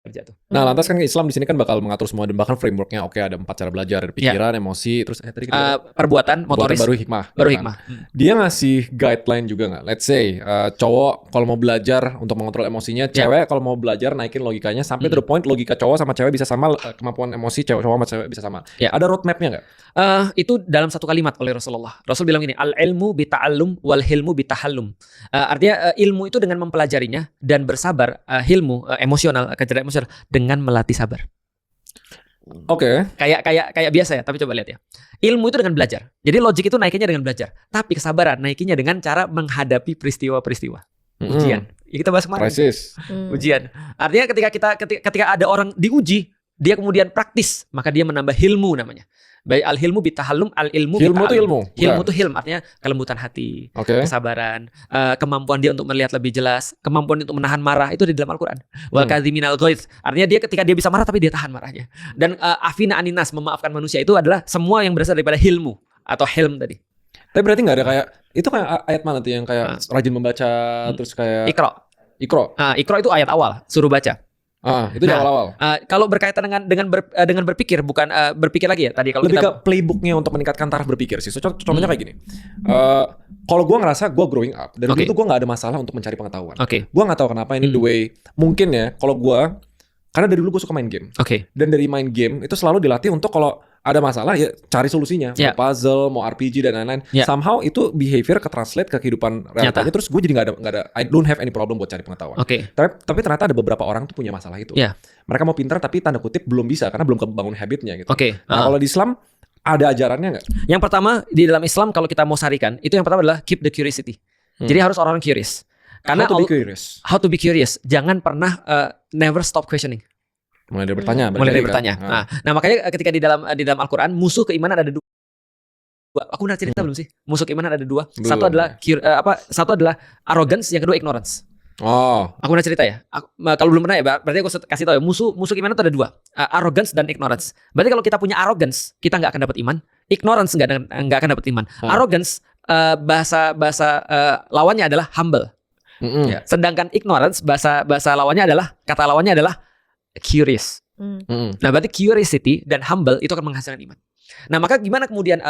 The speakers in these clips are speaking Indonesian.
kerja tuh. Nah, lantas kan Islam di sini kan bakal mengatur semua dan bahkan frameworknya ada 4 cara belajar, ada pikiran, emosi, terus tadi perbuatan, motoris, baru hikmah. baru kan? hikmah. Dia ngasih guideline juga nggak? Let's say cowok kalau mau belajar untuk mengontrol emosinya, cewek kalau mau belajar naikin logikanya sampai to the point logika cowok sama cewek bisa sama, kemampuan emosi cowok sama cewek bisa sama. Ada roadmapnya nggak? Itu dalam satu kalimat oleh Rasulullah. Rasul bilang gini, al-ilmu bita'allum wal hilmu bitahallum. Artinya ilmu itu dengan mempelajarinya dan bersabar, hilmu emosional, kecerdasan emosional dengan melatih sabar. Oke. Kayak biasa ya, tapi coba lihat ya. Ilmu itu dengan belajar. Jadi logik itu naikinnya dengan belajar. Tapi kesabaran naikinnya dengan cara menghadapi peristiwa-peristiwa. Ujian. Ya, kita bahas kemarin. Krisis. Ujian. Artinya ketika ada orang diuji, dia kemudian praktis, maka dia menambah hilmu namanya. Baik al-hilmu bitahallum, al-ilmu Hilmu itu ilmu. Hilmu itu hilm, artinya kelembutan hati, kesabaran, kemampuan dia untuk melihat lebih jelas, kemampuan untuk menahan marah, itu di dalam Al-Quran. Wal kadhiminal ghaidz, artinya dia ketika dia bisa marah tapi dia tahan marahnya. Dan afina aninas, memaafkan manusia, itu adalah semua yang berasal daripada hilmu atau hilm tadi. Tapi berarti nggak ada kayak itu kayak ayat mana tuh yang kayak rajin membaca terus kayak Iqra. Iqra itu ayat awal, suruh baca. Itu di awal-awal. Kalau berkaitan dengan berpikir, bukan berpikir lagi ya tadi. Kalau lebih ke playbooknya untuk meningkatkan taraf berpikir sih. Contohnya kayak gini. Kalau gue ngerasa gue growing up dan dulu tuh gue nggak ada masalah untuk mencari pengetahuan. Gue nggak tahu kenapa ini the way. Mungkin ya kalau gue karena dari dulu gue suka main game. Dan dari main game itu selalu dilatih untuk kalau ada masalah ya cari solusinya. Mau puzzle, mau RPG dan lain-lain. Somehow itu behavior ke-translate ke kehidupan realitanya. Terus gue jadi nggak ada I don't have any problem buat cari pengetahuan. Tapi ternyata ada beberapa orang tuh punya masalah itu. Mereka mau pintar tapi tanda kutip belum bisa karena belum kebangun habitnya gitu. Nah kalau di Islam ada ajarannya nggak? Yang pertama di dalam Islam kalau kita mau sarikan itu yang pertama adalah keep the curiosity. Jadi harus orang curious. Karena how to be curious. Jangan pernah never stop questioning. Mulai dari bertanya. Nah makanya ketika di dalam Al-Quran musuh keimanan ada dua. Aku udah cerita belum sih? Musuh keimanan ada dua. Satu adalah arrogance, yang kedua ignorance. Aku udah cerita ya. Kalau belum pernah ya, berarti aku kasih tahu ya. Musuh keimanan itu ada dua, arrogance dan ignorance. Berarti kalau kita punya arrogance, kita nggak akan dapat iman. Ignorance nggak akan dapat iman. Arrogance bahasa lawannya adalah humble. Sedangkan ignorance bahasa lawannya adalah curious. Nah berarti curiosity dan humble itu akan menghasilkan iman. Nah maka gimana kemudian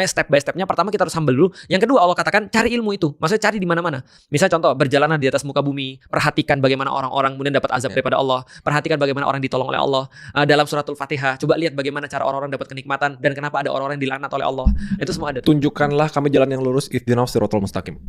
step by stepnya? Pertama kita harus humble dulu. Yang kedua Allah katakan cari ilmu itu. Maksudnya cari di mana-mana. Misal contoh berjalanan di atas muka bumi, perhatikan bagaimana orang-orang kemudian dapat azab daripada Allah. Perhatikan bagaimana orang ditolong oleh Allah. Dalam suratul Fatihah coba lihat bagaimana cara orang-orang dapat kenikmatan dan kenapa ada orang-orang yang dilaknat oleh Allah. Itu semua ada. Tunjukkanlah kami jalan yang lurus, ihdinas siratal mustaqim.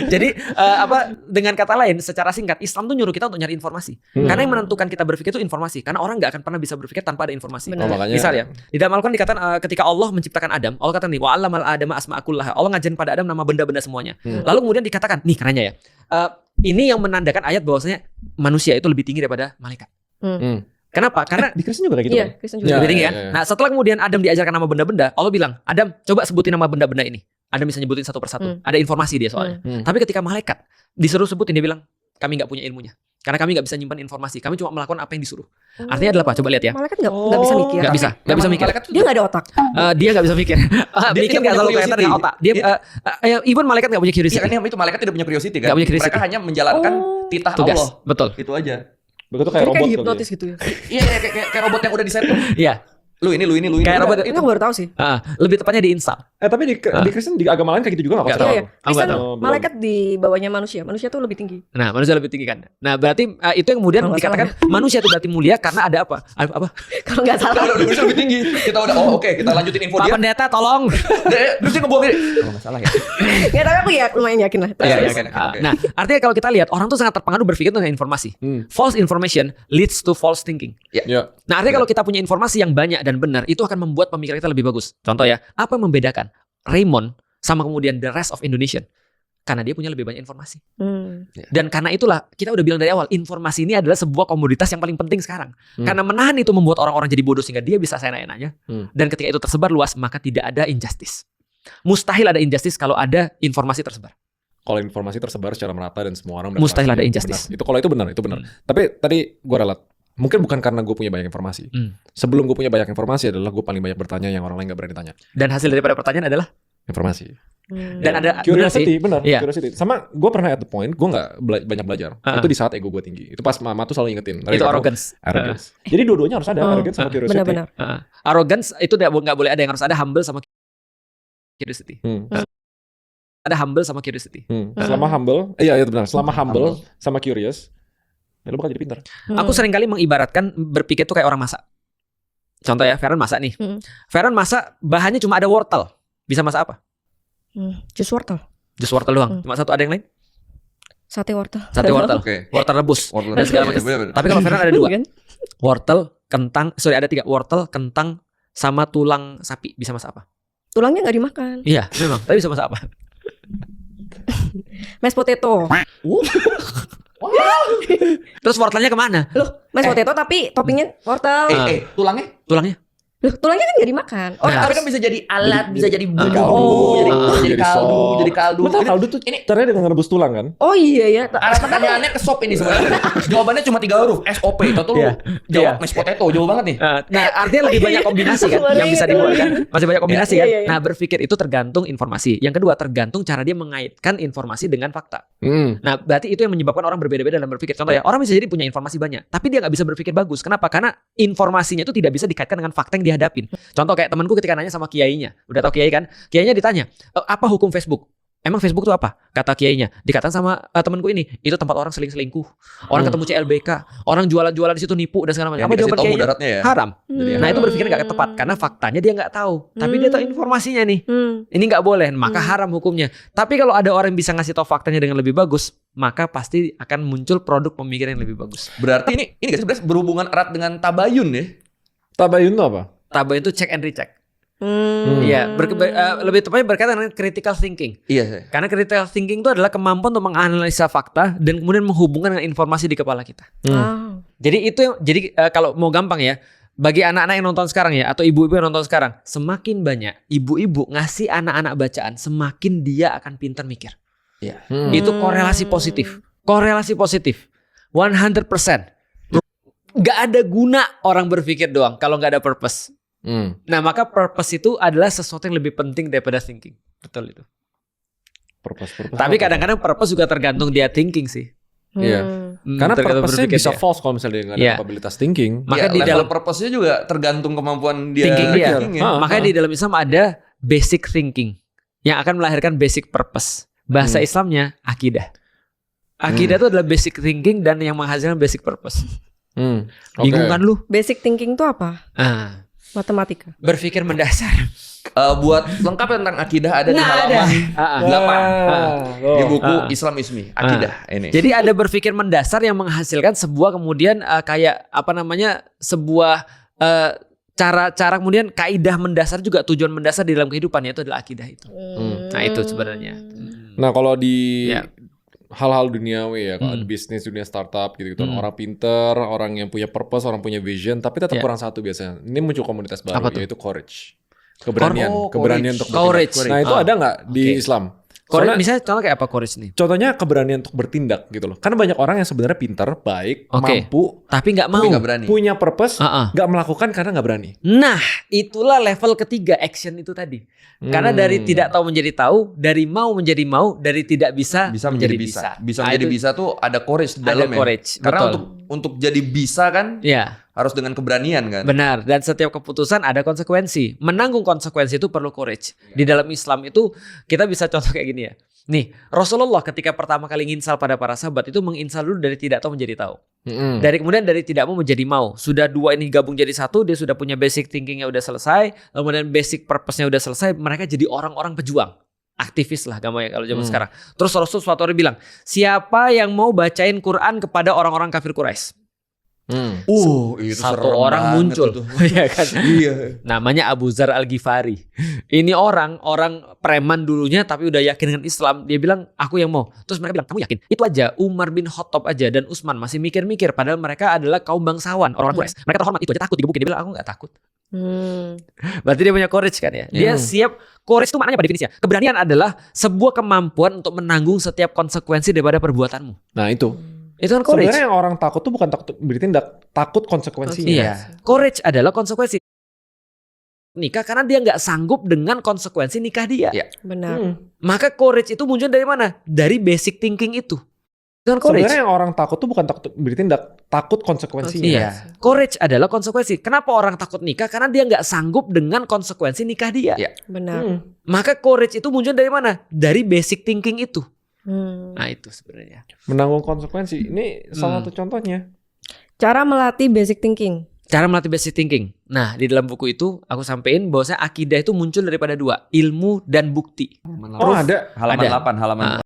Jadi dengan kata lain secara singkat Islam tuh nyuruh kita untuk nyari informasi. Karena yang menentukan kita berpikir itu informasi. Karena orang nggak akan pernah bisa berpikir tanpa ada informasi. Misal ya di dalam Al-Quran dikatakan ketika Allah menciptakan Adam, Allah katakan nih wa 'allamal adama asma'akullaha. Allah ngajarin pada Adam nama benda-benda semuanya. Lalu kemudian dikatakan nih kerennya ya. Ini yang menandakan ayat bahwasanya manusia itu lebih tinggi daripada malaikat. Kenapa? Karena di Kristen juga kayak gitu. Iya, Kristen juga lebih tinggi kan. Nah, setelah kemudian Adam diajarkan nama benda-benda, Allah bilang, "Adam, coba sebutin nama benda-benda ini." Adam bisa nyebutin satu persatu. Ada informasi dia soalnya. Tapi ketika malaikat disuruh sebutin, dia bilang, "Kami nggak punya ilmunya. Karena kami nggak bisa nyimpan informasi. Kami cuma melakukan apa yang disuruh." Artinya adalah apa? Coba lihat ya. Malaikat nggak bisa mikir. Nggak bisa mikir. Dia nggak ada otak. Dia nggak bisa mikir. Mikir nggak selalu kaitan dengan otak. Dia even malaikat nggak punya curiosity. Kan itu malaikat tidak punya curiosity kan. Mereka hanya menjalankan titah tugas. Allah. Betul. Itu aja. Begitu kayak robot hipnotis gitu ya. Iya kayak robot yang udah di-set. Iya. Lu ini. Kayak robot itu baru tahu sih. Lebih tepatnya diinstal. Tapi di Kristen di agama lain kayak gitu juga nggak? Iya. Kristen malaikat di bawahnya manusia. Manusia tuh lebih tinggi. Nah manusia lebih tinggi kan. Nah berarti itu yang kemudian dikatakan manusia itu berarti mulia karena ada apa? Kalau nggak salah. Udah lebih tinggi. Kita udah oke kita lanjutin info dia. Pak Pendeta tolong. Terus dia ngebuang ini. Kalau nggak salah ya. Ya tapi aku ya lumayan yakin lah. Nah artinya kalau kita lihat orang tuh sangat terpengaruh berpikir dengan informasi. False information leads to false thinking. Nah artinya kalau kita punya informasi yang banyak dan benar itu akan membuat pemikiran kita lebih bagus. Contoh ya, apa yang membedakan Raymond sama kemudian the rest of Indonesian? Karena dia punya lebih banyak informasi. Dan karena itulah kita udah bilang dari awal, informasi ini adalah sebuah komoditas yang paling penting sekarang. Karena menahan itu membuat orang-orang jadi bodoh sehingga dia bisa seenak-enaknya. Dan ketika itu tersebar luas, maka tidak ada injustice. Mustahil ada injustice kalau ada informasi tersebar. Kalau informasi tersebar secara merata dan semua orang mustahil ada injustice. Itu kalau itu benar. Tapi tadi gue ralat. Mungkin bukan karena gue punya banyak informasi. Sebelum gue punya banyak informasi adalah gue paling banyak bertanya yang orang lain gak berani tanya. Dan hasil daripada pertanyaan adalah? informasi. Dan ada Curiosity, benar. Iya. Curiosity. Sama gue pernah at the point, gue nggak banyak belajar. Itu di saat ego gue tinggi. Itu pas mama tuh selalu ingetin. Itu arrogance. Jadi dua-duanya harus ada, arrogance sama curiosity. Benar-benar. Arrogance itu nggak boleh ada, yang harus ada humble sama curiosity. Ada humble sama curiosity. Selama humble, iya benar. Selama humble sama curious, ya lo bakal jadi pintar. Aku sering kali mengibaratkan berpikir tuh kayak orang masak. Contoh ya, Feren masak nih. Feren masak bahannya cuma ada wortel. Bisa masak apa? Jus wortel. Jus wortel doang. Cuma satu, ada yang lain? Sate wortel. Sate wortel. Oke. Wortel rebus. Dan segala macam. Bener-bener. Tapi kalau Feren ada 2. Kan? Wortel, kentang, ada 3. Wortel, kentang, sama tulang sapi. Bisa masak apa? Tulangnya nggak dimakan. Iya, memang. Tapi bisa masak apa? Mashed potato. Terus wortelnya kemana? Loh, mashed potato tapi toppingnya wortel. Tulangnya? Tulangnya? Loh, tulangnya kan nggak dimakan. Oh, tapi kan bisa jadi alat, bisa jadi bumbu, jadi kaldu. Betul, kaldu tuh caranya dengan rebus tulang kan? Oh iya ya. Arah pertanyaannya ke sop ini sebenarnya. Jawabannya cuma 3 huruf, SOP. Itu lu jawab mashed potato, jauh banget nih. Nah, artinya lebih banyak kombinasi kan yang bisa dibuat kan? Masih banyak kombinasi kan? Iya. Nah, berpikir itu tergantung informasi. Yang kedua, tergantung cara dia mengaitkan informasi dengan fakta. Nah, berarti itu yang menyebabkan orang berbeda-beda dalam berpikir. Contoh ya, orang bisa jadi punya informasi banyak, tapi dia nggak bisa berpikir bagus. Kenapa? Karena informasinya itu tidak bisa dikaitkan dengan fakta yang dihadapin. Contoh kayak temanku ketika nanya sama kiainya, udah tau kiai kan? Kiainya ditanya, apa hukum Facebook? Emang Facebook itu apa? Kata kiainya, dikatakan sama temanku ini, itu tempat orang selingkuh, orang ketemu CLBK, orang jualan-jualan di situ nipu dan segala macam. Apa jawaban kiainya? Ya? Haram. Nah itu berpikir nggak tepat karena faktanya dia nggak tahu, tapi dia tahu informasinya nih. Ini nggak boleh, maka haram hukumnya. Tapi kalau ada orang yang bisa ngasih tahu faktanya dengan lebih bagus, maka pasti akan muncul produk pemikiran yang lebih bagus. Berarti ini sebenarnya berhubungan erat dengan tabayun ya? Tabayun itu apa? Tabayun itu check and recheck. Iya, lebih tepatnya berkaitan dengan critical thinking. Iya. Karena critical thinking itu adalah kemampuan untuk menganalisa fakta dan kemudian menghubungkan dengan informasi di kepala kita. Jadi kalau mau gampang ya, bagi anak-anak yang nonton sekarang ya, atau ibu-ibu yang nonton sekarang, semakin banyak ibu-ibu ngasih anak-anak bacaan, semakin dia akan pintar mikir. Iya. Itu korelasi positif. Korelasi positif. 100%. Gak ada guna orang berpikir doang kalau gak ada purpose. Nah maka purpose itu adalah sesuatu yang lebih penting daripada thinking. Betul itu. Purpose. Tapi kadang-kadang purpose juga tergantung dia thinking sih. Iya. Karena purpose-nya bisa false kalau misalnya nggak ada capabilitas thinking. Maka di dalam purpose-nya juga tergantung kemampuan dia thinking dia. Makanya di di dalam Islam ada basic thinking yang akan melahirkan basic purpose. Bahasa Islamnya akidah. Akidah itu adalah basic thinking dan yang menghasilkan basic purpose. Bingung kan lu? Basic thinking itu apa? Matematika. Berpikir mendasar. Buat lengkap tentang akidah ada di halaman 8 di buku Islam Ismi. Akidah ini. Jadi ada berpikir mendasar yang menghasilkan sebuah kemudian kayak sebuah cara kemudian kaidah mendasar juga tujuan mendasar di dalam kehidupan, yaitu adalah akidah itu. Nah itu sebenarnya. Nah kalau di hal-hal duniawi ya, kalau di bisnis, dunia startup gitu-gitu, orang pinter, orang yang punya purpose, orang punya vision, tapi tetap kurang satu biasanya. Ini muncul komunitas baru, yaitu courage. Keberanian untuk bertindak. Nah itu ada nggak di Islam? Courage, misalnya contoh kayak apa courage nih? Contohnya keberanian untuk bertindak gitu loh. Karena banyak orang yang sebenarnya pintar, baik, mampu, tapi nggak mau, punya purpose, nggak melakukan karena nggak berani. Nah, itulah level ketiga action itu tadi. Karena dari tidak tahu menjadi tahu, dari mau menjadi mau, dari tidak bisa menjadi bisa. Bisa menjadi bisa tuh ada courage di dalamnya. Karena untuk jadi bisa kan, harus dengan keberanian kan. Benar, dan setiap keputusan ada konsekuensi. Menanggung konsekuensi itu perlu courage. Di dalam Islam itu kita bisa contoh kayak gini ya. Nih, Rasulullah ketika pertama kali nginsal pada para sahabat itu menginsal dulu dari tidak tahu menjadi tahu. Kemudian dari tidak mau menjadi mau. Sudah dua ini gabung jadi satu, dia sudah punya basic thinkingnya udah selesai, kemudian basic purpose-nya udah selesai, mereka jadi orang-orang pejuang. Aktivis lah gampangnya kalau zaman sekarang. Terus Rasul suatu hari bilang, siapa yang mau bacain Quran kepada orang-orang kafir Quraisy? Itu satu orang muncul, ya kan? Iya. Namanya Abu Zar Al-Ghifari. Ini orang preman dulunya, tapi udah yakin dengan Islam. Dia bilang, aku yang mau. Terus mereka bilang, kamu yakin? Itu aja Umar bin Khattab aja dan Utsman masih mikir-mikir. Padahal mereka adalah kaum bangsawan, orang Quraisy. Mereka terhormat, itu aja takut digebukin. Dia bilang, aku nggak takut. Berarti dia punya courage kan ya? Dia siap. Courage itu maknanya apa definisinya? Keberanian adalah sebuah kemampuan untuk menanggung setiap konsekuensi daripada perbuatanmu. Nah itu kan courage. Sebenarnya yang orang takut tuh bukan takut bertindak, takut konsekuensinya. Iya. Courage adalah konsekuensi. nikah karena dia nggak sanggup dengan konsekuensi nikah dia. Benar. Maka courage itu muncul dari mana? Dari basic thinking itu. Dengan courage. Sebenarnya yang orang takut tuh bukan bertindak, takut konsekuensinya. Iya. Courage adalah konsekuensi. Kenapa orang takut nikah? Karena dia nggak sanggup dengan konsekuensi nikah dia. Benar. Maka courage itu muncul dari mana? Dari basic thinking itu. Nah itu sebenarnya. Menanggung konsekuensi. Ini salah satu contohnya. Cara melatih basic thinking. Cara melatih basic thinking. Nah, di dalam buku itu aku sampein bahwasanya akidah itu muncul daripada dua, ilmu dan bukti. Oh, ada. Halaman 8, halaman